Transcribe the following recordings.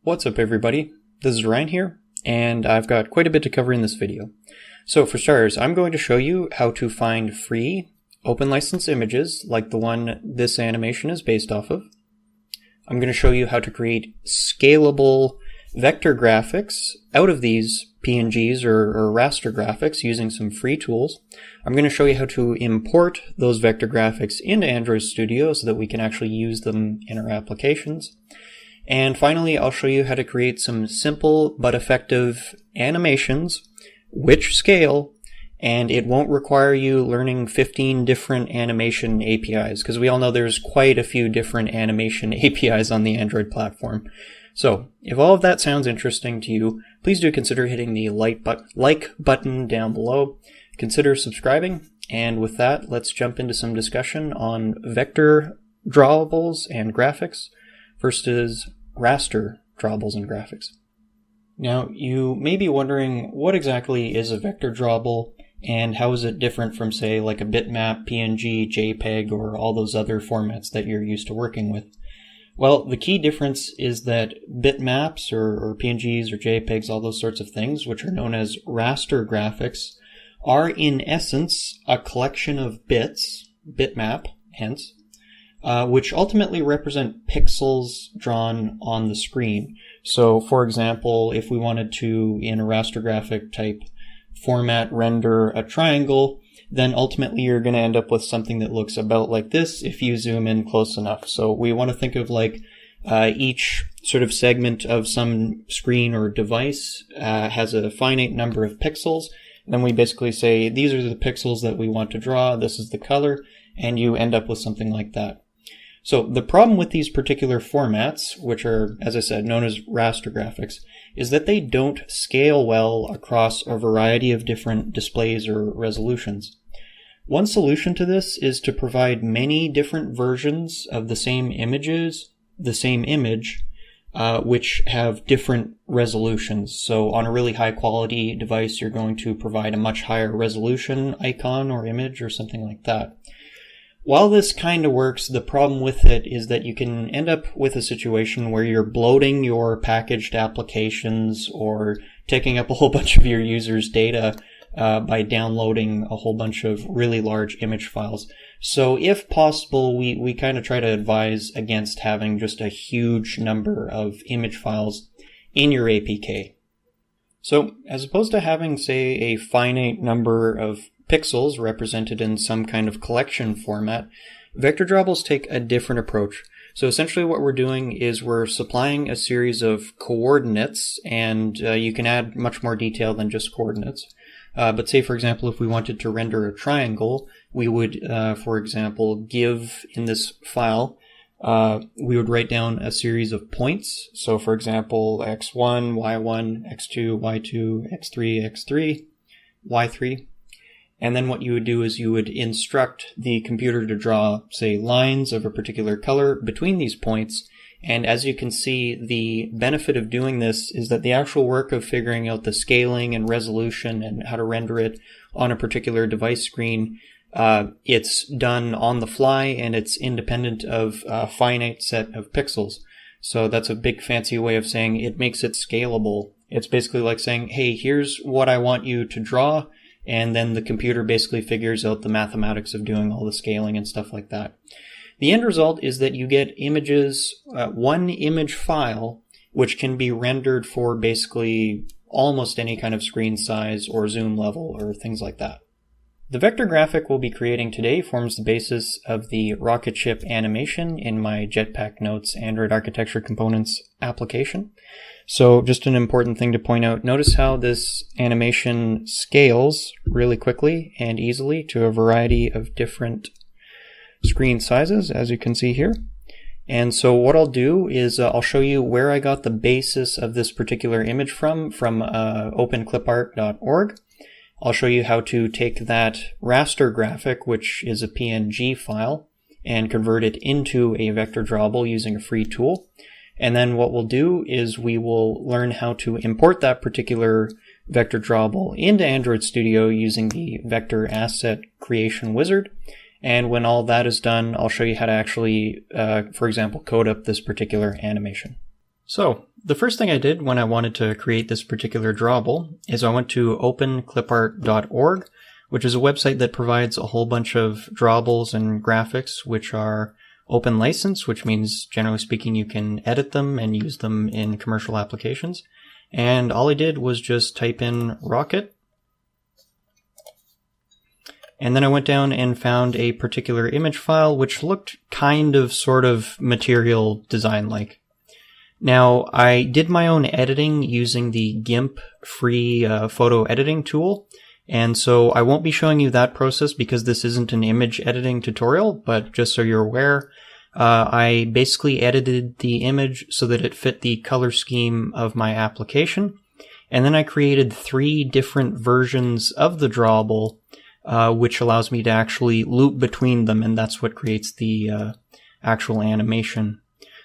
What's up everybody, this is Ryan here, and I've got quite a bit to cover in this video. So for starters, I'm going to show you how to find free open license images like the one this animation is based off of. I'm going to show you how to create scalable vector graphics out of these PNGs or raster graphics using some free tools. I'm going to show you how to import those vector graphics into Android Studio so that we can actually use them in our applications. And finally, I'll show you how to create some simple but effective animations which scale, and it won't require you learning 15 different animation APIs, because we all know there's quite a few different animation APIs on the Android platform. So, if all of that sounds interesting to you, please do consider hitting the like button down below. Consider subscribing, and with that, let's jump into some discussion on vector drawables and graphics. First is raster drawables and graphics. Now, you may be wondering what exactly is a vector drawable and how is it different from, say, like a bitmap, PNG, JPEG, or all those other formats that you're used to working with. Well, the key difference is that bitmaps or PNGs or JPEGs, all those sorts of things, which are known as raster graphics, are in essence a collection of bits, bitmap, hence, which ultimately represent pixels drawn on the screen. So, for example, if we wanted to, in a raster graphic type format, render a triangle, then ultimately you're going to end up with something that looks about like this if you zoom in close enough. So we want to think of like each sort of segment of some screen or device has a finite number of pixels. Then we basically say, these are the pixels that we want to draw, this is the color, and you end up with something like that. So the problem with these particular formats, which are, as I said, known as raster graphics, is that they don't scale well across a variety of different displays or resolutions. One solution to this is to provide many different versions of the same image, which have different resolutions. So on a really high quality device, you're going to provide a much higher resolution icon or image or something like that. While this kind of works, the problem with it is that you can end up with a situation where you're bloating your packaged applications or taking up a whole bunch of your users' data by downloading a whole bunch of really large image files. So if possible, we kind of try to advise against having just a huge number of image files in your APK. So as opposed to having, say, a finite number of pixels represented in some kind of collection format, vector drawables take a different approach. So essentially what we're doing is we're supplying a series of coordinates, and you can add much more detail than just coordinates. But say, for example, if we wanted to render a triangle, we would, for example, give in this file, we would write down a series of points. So for example, x1, y1, x2, y2, x3, x3, y3. And then what you would do is you would instruct the computer to draw, say, lines of a particular color between these points. And as you can see, the benefit of doing this is that the actual work of figuring out the scaling and resolution and how to render it on a particular device screen, it's done on the fly and it's independent of a finite set of pixels. So that's a big fancy way of saying it makes it scalable. It's basically like saying, hey, here's what I want you to draw. And then the computer basically figures out the mathematics of doing all the scaling and stuff like that. The end result is that you get images, one image file, which can be rendered for basically almost any kind of screen size or zoom level or things like that. The vector graphic we'll be creating today forms the basis of the rocket ship animation in my Jetpack Notes Android Architecture Components application. So just an important thing to point out, notice how this animation scales really quickly and easily to a variety of different screen sizes, as you can see here. And so what I'll do is I'll show you where I got the basis of this particular image from openclipart.org. I'll show you how to take that raster graphic, which is a PNG file, and convert it into a vector drawable using a free tool. And then what we'll do is we will learn how to import that particular vector drawable into Android Studio using the vector asset creation wizard. And when all that is done, I'll show you how to actually, for example, code up this particular animation. So the first thing I did when I wanted to create this particular drawable is I went to openclipart.org, which is a website that provides a whole bunch of drawables and graphics which are open license, which means generally speaking you can edit them and use them in commercial applications. And all I did was just type in Rocket, and then I went down and found a particular image file which looked kind of sort of material design like. Now, I did my own editing using the GIMP free photo editing tool, and so I won't be showing you that process because this isn't an image editing tutorial, but just so you're aware, I basically edited the image so that it fit the color scheme of my application, and then I created 3 different versions of the drawable, which allows me to actually loop between them, and that's what creates the actual animation.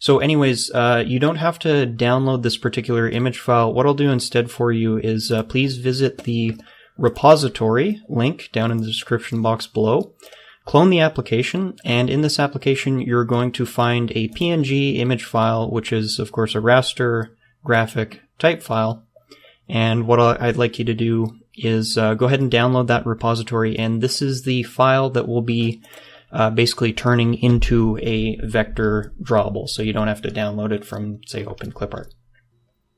So anyways, you don't have to download this particular image file. What I'll do instead for you is please visit the repository link down in the description box below. Clone the application, and in this application you're going to find a PNG image file, which is of course a raster graphic type file. And what I'd like you to do is go ahead and download that repository, and this is the file that will be basically turning into a vector drawable, so you don't have to download it from, say, OpenClipArt.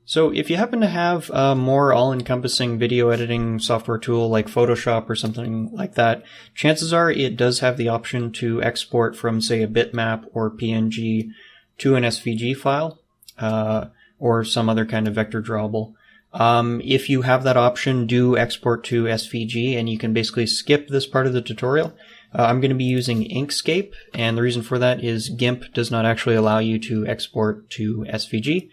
So if you happen to have a more all-encompassing video editing software tool like Photoshop or something like that, chances are it does have the option to export from, say, a bitmap or PNG to an SVG file or some other kind of vector drawable. If you have that option, do export to SVG, and you can basically skip this part of the tutorial. I'm going to be using Inkscape, and the reason for that is GIMP does not actually allow you to export to SVG.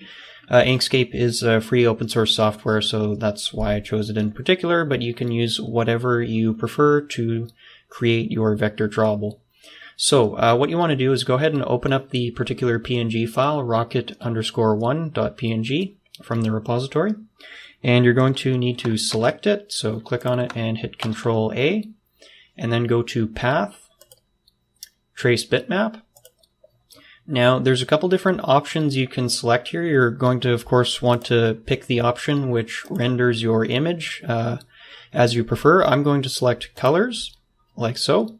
Inkscape is free open source software, so that's why I chose it in particular, but you can use whatever you prefer to create your vector drawable. So what you want to do is go ahead and open up the particular PNG file, rocket_1.png, from the repository, and you're going to need to select it, so click on it and hit Control A, and then go to Path, Trace Bitmap. Now there's a couple different options you can select here. You're going to of course want to pick the option which renders your image as you prefer. I'm going to select Colors, like so,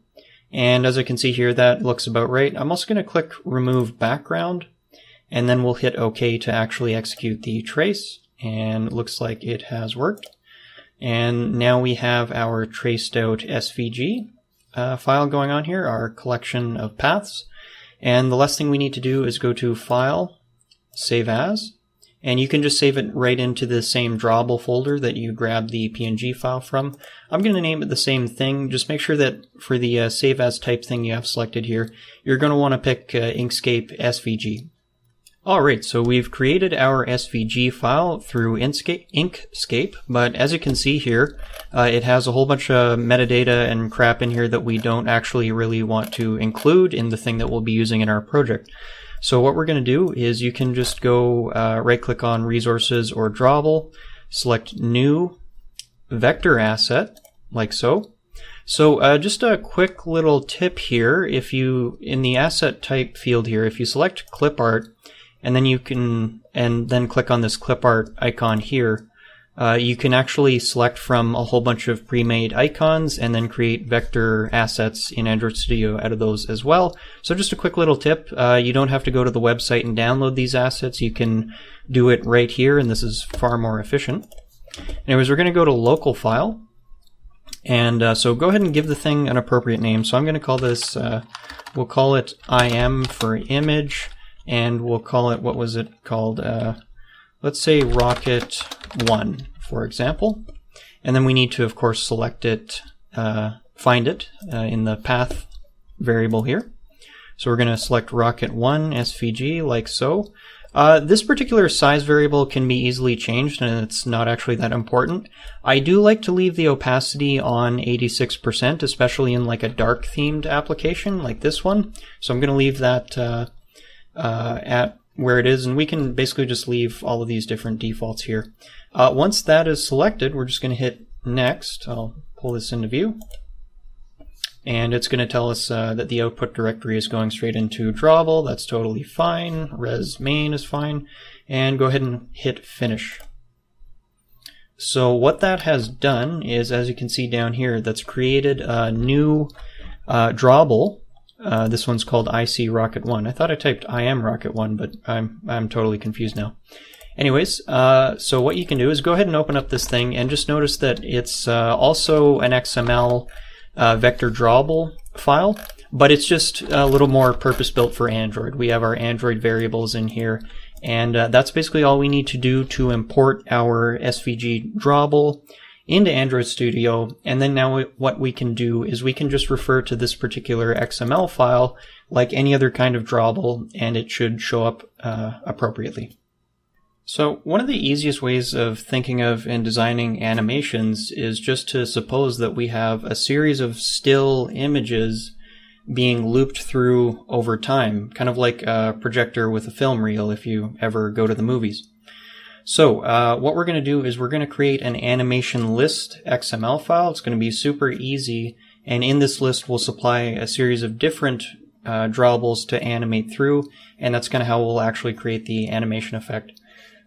and as I can see here that looks about right. I'm also going to click Remove Background, and then we'll hit OK to actually execute the trace, and it looks like it has worked. And now we have our traced out SVG file going on here, our collection of paths. And the last thing we need to do is go to File, Save As, and you can just save it right into the same drawable folder that you grabbed the PNG file from. I'm going to name it the same thing. Just make sure that for the Save As type thing you have selected here, you're going to want to pick Inkscape SVG. Alright, so we've created our SVG file through Inkscape, but as you can see here, it has a whole bunch of metadata and crap in here that we don't actually really want to include in the thing that we'll be using in our project. So what we're going to do is you can just go right-click on Resources or Drawable, select New Vector Asset, like so. So just a quick little tip here, if you, in the Asset Type field here, if you select Clip Art, and then you can, and then click on this clip art icon here, you can actually select from a whole bunch of pre-made icons and then create vector assets in Android Studio out of those as well. So just a quick little tip, you don't have to go to the website and download these assets. You can do it right here, and this is far more efficient. Anyways, we're going to go to Local File, and so go ahead and give the thing an appropriate name. So I'm going to call this, we'll call it IM for image, and we'll call it, what was it called? Let's say Rocket 1, for example. And then we need to, of course, select it, find it in the path variable here. So we're going to select Rocket 1 SVG, like so. This particular size variable can be easily changed, and it's not actually that important. I do like to leave the opacity on 86%, especially in like a dark themed application like this one. So I'm going to leave that at where it is, and we can basically just leave all of these different defaults here. Once that is selected, we're just going to hit Next. I'll pull this into view, and it's going to tell us that the output directory is going straight into Drawable. That's totally fine. Res main is fine. and go ahead and hit finish. So what that has done is, as you can see down here, that's created a new drawable. This one's called IC Rocket 1. I thought I typed IM Rocket 1, but I'm totally confused now. Anyways, so what you can do is go ahead and open up this thing and just notice that it's also an XML vector drawable file, but it's just a little more purpose-built for Android. We have our Android variables in here, and that's basically all we need to do to import our SVG drawable into Android Studio. And then now what we can do is we can just refer to this particular XML file like any other kind of drawable, and it should show up appropriately. So one of the easiest ways of thinking of and designing animations is just to suppose that we have a series of still images being looped through over time, kind of like a projector with a film reel if you ever go to the movies. So what we're going to do is we're going to create an animation list XML file. It's going to be super easy, and in this list we'll supply a series of different drawables to animate through, and that's kind of how we'll actually create the animation effect.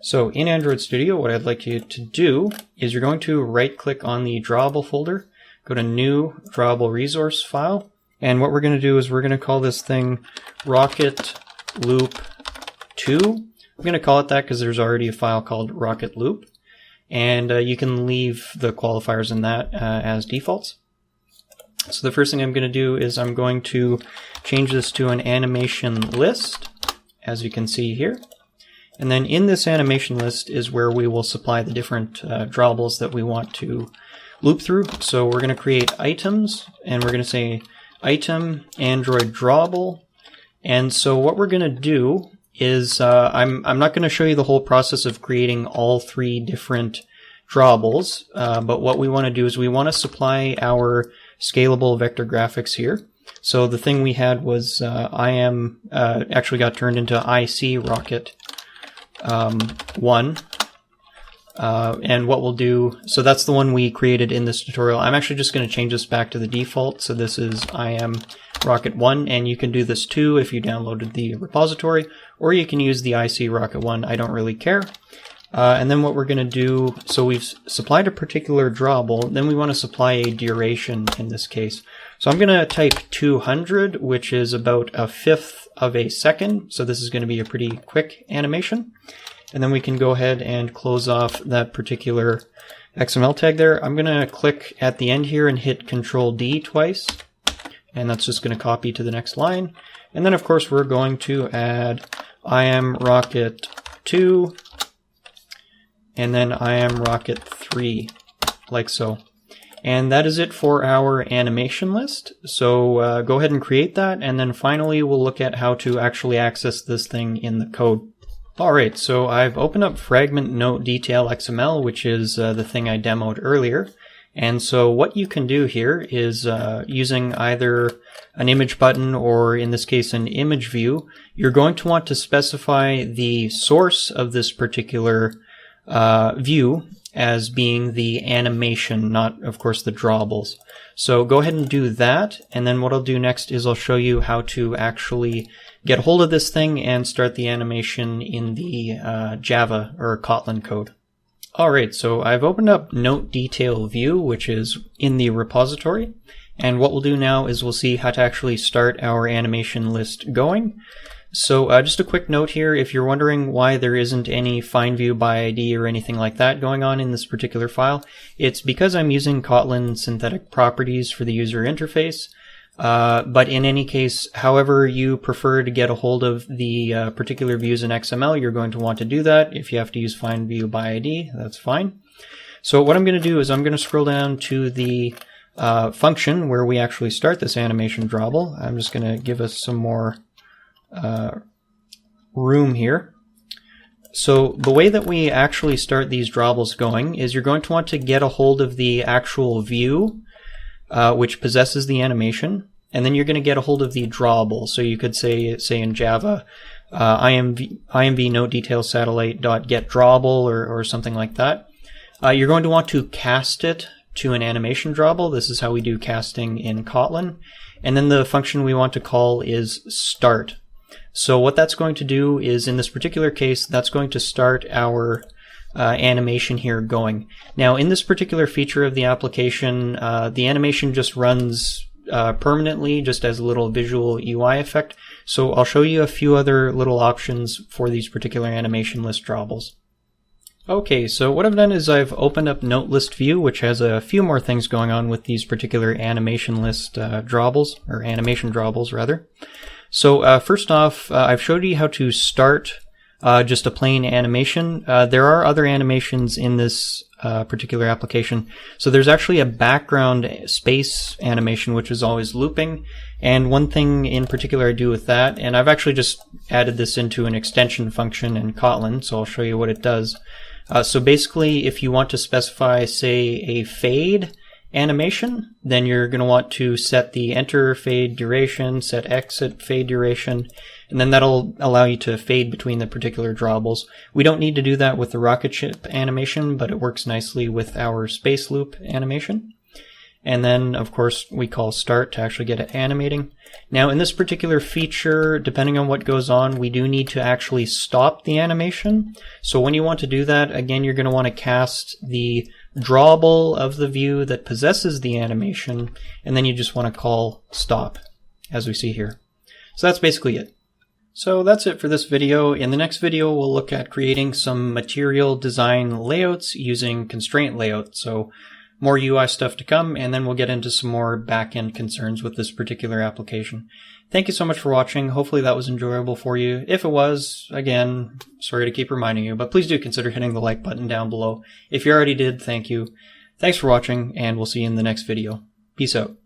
So in Android Studio, what I'd like you to do is you're going to right-click on the Drawable folder, go to New Drawable Resource File, and what we're going to do is we're going to call this thing Rocket Loop 2. I'm going to call it that because there's already a file called Rocket Loop, and you can leave the qualifiers in that as defaults. So the first thing I'm going to do is I'm going to change this to an animation list, as you can see here. And then in this animation list is where we will supply the different drawables that we want to loop through. So we're going to create items, and we're going to say item Android drawable. And so what we're going to do is I'm not going to show you the whole process of creating all three different drawables, but what we want to do is we want to supply our scalable vector graphics here. So the thing we had was IM actually got turned into IC Rocket 1, and what we'll do, so that's the one we created in this tutorial. I'm actually just going to change this back to the default, so this is IM Rocket 1, and you can do this too if you downloaded the repository, or you can use the IC Rocket 1, I don't really care. And then what we're going to do, so we've supplied a particular drawable, then we want to supply a duration in this case. So I'm going to type 200, which is about 1/5 of a second, so this is going to be a pretty quick animation. And then we can go ahead and close off that particular XML tag there. I'm going to click at the end here and hit Control-D twice, and that's just going to copy to the next line. And then of course we're going to add IM Rocket 2, and then IM Rocket 3, like so. And that is it for our animation list. So go ahead and create that, and then finally we'll look at how to actually access this thing in the code. Alright, so I've opened up Fragment Note Detail XML, which is the thing I demoed earlier. And so what you can do here is using either an image button or in this case an image view, you're going to want to specify the source of this particular view as being the animation, not of course the drawables. So go ahead and do that, and then what I'll do next is I'll show you how to actually get a hold of this thing and start the animation in the Java or Kotlin code. Alright, so I've opened up Note Detail View, which is in the repository, and what we'll do now is we'll see how to actually start our animation list going. So just a quick note here, if you're wondering why there isn't any find view by ID or anything like that going on in this particular file, it's because I'm using Kotlin synthetic properties for the user interface. But in any case, however you prefer to get a hold of the particular views in XML, you're going to want to do that. If you have to use find view by ID, that's fine. So what I'm going to do is I'm going to scroll down to the function where we actually start this animation drawable. I'm just going to give us some more room here. So the way that we actually start these drawables going is you're going to want to get a hold of the actual view which possesses the animation, and then you're going to get a hold of the drawable. So you could say in Java imv note detail satellite dot get drawable or something like that. You're going to want to cast it to an animation drawable. This is how we do casting in Kotlin. And then the function we want to call is start. So what that's going to do is, in this particular case, that's going to start our animation here going. Now, in this particular feature of the application, the animation just runs permanently, just as a little visual UI effect. So I'll show you a few other little options for these particular animation list drawables. Okay, so what I've done is I've opened up Note List View, which has a few more things going on with these particular animation list drawables, or animation drawables rather. So first off, I've showed you how to start just a plain animation. There are other animations in this particular application. So there's actually a background space animation, which is always looping. And one thing in particular I do with that, and I've actually just added this into an extension function in Kotlin, so I'll show you what it does. So basically, if you want to specify, say, a fade animation, then you're going to want to set the enter fade duration, set exit fade duration, and then that'll allow you to fade between the particular drawables. We don't need to do that with the rocket ship animation, but it works nicely with our space loop animation. And then, of course, we call start to actually get it animating. Now, in this particular feature, depending on what goes on, we do need to actually stop the animation. So when you want to do that, again, you're going to want to cast the drawable of the view that possesses the animation, and then you just want to call stop, as we see here. So that's basically it. So that's it for this video. In the next video, we'll look at creating some material design layouts using constraint layout. So more UI stuff to come, and then we'll get into some more back-end concerns with this particular application. Thank you so much for watching. Hopefully that was enjoyable for you. If it was, again, sorry to keep reminding you, but please do consider hitting the like button down below. If you already did, thank you. Thanks for watching, and we'll see you in the next video. Peace out.